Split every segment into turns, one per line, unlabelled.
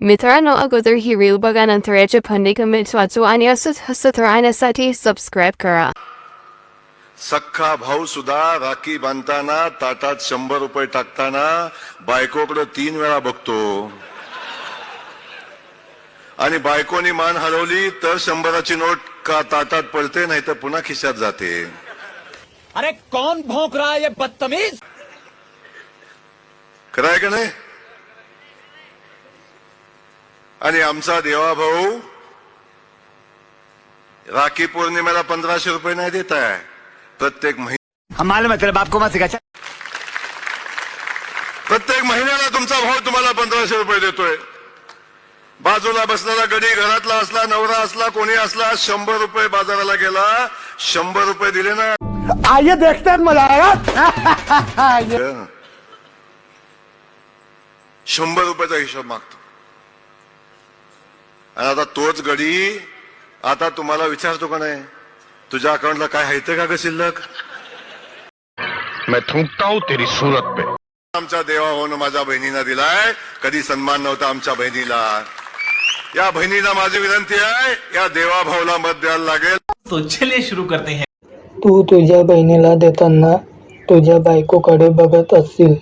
मित्रांनो, अगोदर ही रील बघा, नंतर याचे फंडे कमेंट्स वाचू आणि असंच हसत राहण्यासाठी सबस्क्राईब करा.
सख्खा भाऊ सुद्धा राखी बांधताना ताटात 100 रुपये टाकताना बायकोकडे 3 वेळा बघतो आणि बायकोनी मान हलवली तर 100ची नोट का ताटात पडते, नाही तर पुन्हा खिशात जाते.
अरे कौन भौंक रहा है ये बदतमीज?
खरं आहे का नाही? आणि आमचा देवा भाऊ राखी पौर्णिमेला 1500 रुपये नाही देत आहे. प्रत्येक
हम मालूम है तेरे बाप को मत सिखा.
प्रत्येक महिन्याला तुमचा भाऊ तुम्हाला 1500 रुपये देतोय. बाजूला बसलेला गडी घरातला असला, नवरा असला, कोणी असला, 100 रुपये बाजाराला गेला, 100 रुपये दिले ना,
आइए देखते हैं मजा आएगा.
100 रुपयाचा हिशोब मागतो. आणि आता तोच गडी आता तुम्हाला विचारतो का नाही, तुझ्या अकाउंटला काय आहे का ग शिल्लक?
मैं थूकता हूं तेरी सूरत पे.
आमच्या देवाभाऊनं माझ्या बहिणीला दिलाय, कधी सन्मान नव्हता आमच्या बहिणीला. या बहिणीला माझी विनंती आहे, या देवाभाऊला मत द्यायला लागेल.
तो चलिए शुरू करते हैं.
तू तुझ्या बहिणीला देताना तुझ्या बायकोकडे बघत असशील.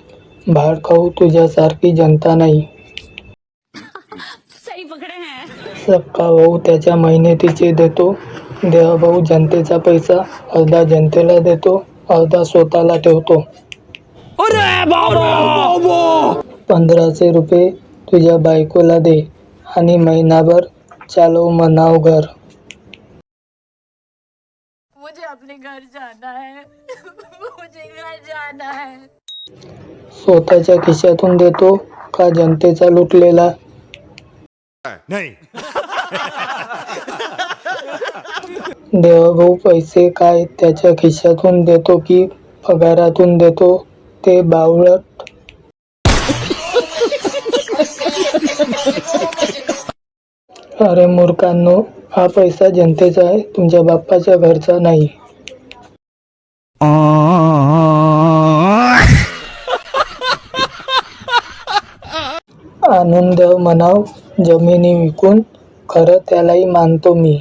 भाड खाऊ तुझ्यासारखी जनता नाही. सक्का भाऊ त्याच्या मेहनतीचे देतो. देवाभाऊ जनतेचा पैसा अर्धा जनतेला देतो, अर्धा स्वतःला ठेवतो. 1500 रुपये तुझ्या बायकोला दे आणि महिनाभर चालव म्हणाव घर.
मुझे अपने घर जाना है. मुझे घर जाना है.
स्वतःच्या खिशातून देतो का जनतेचा लुटलेला?
नहीं.
देवाभाऊ पैसे काय त्याच्या खिशातून देतो की पगारातून देतो ते बावळट. अरे मूर्खांनो, हा पैसा जनतेचा आहे, तुमच्या बाप्पाच्या घरचा नाही. आणून द्या म्हणाव जमिनी विकून, खरं त्यालाही मानतो मी.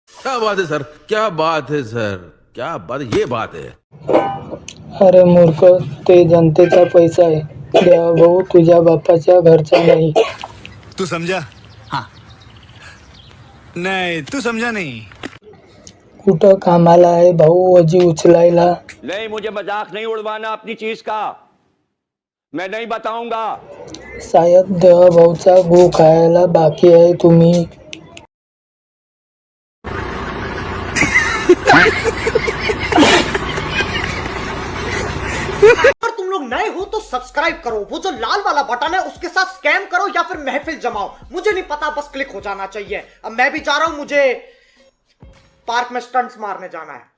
क्या बात है सर, क्या बात है सर, क्या बात, ये बात है.
अरे मूर्ख, ते जनतेचा पैसा आहे. देवाभाऊ तुझ्या बापाच्या घरचा नाही.
तू समझा? हाँ. नहीं तू समझा नहीं.
कुठं कामाला आहे भाऊ वजी उचलायला?
नहीं, मुझे मजाक नहीं उड़वाना अपनी चीज का. मैं नहीं बताऊंगा.
शायद देवाभाऊचा गो खायला बाकी आहे तुम्ही.
अगर तुम लोग नए हो तो सब्सक्राइब करो. वो जो लाल वाला बटन है उसके साथ स्कैम करो या फिर महफिल जमाओ, मुझे नहीं पता, बस क्लिक हो जाना चाहिए. अब मैं भी जा रहा हूं, मुझे पार्क में स्टंट्स मारने जाना है.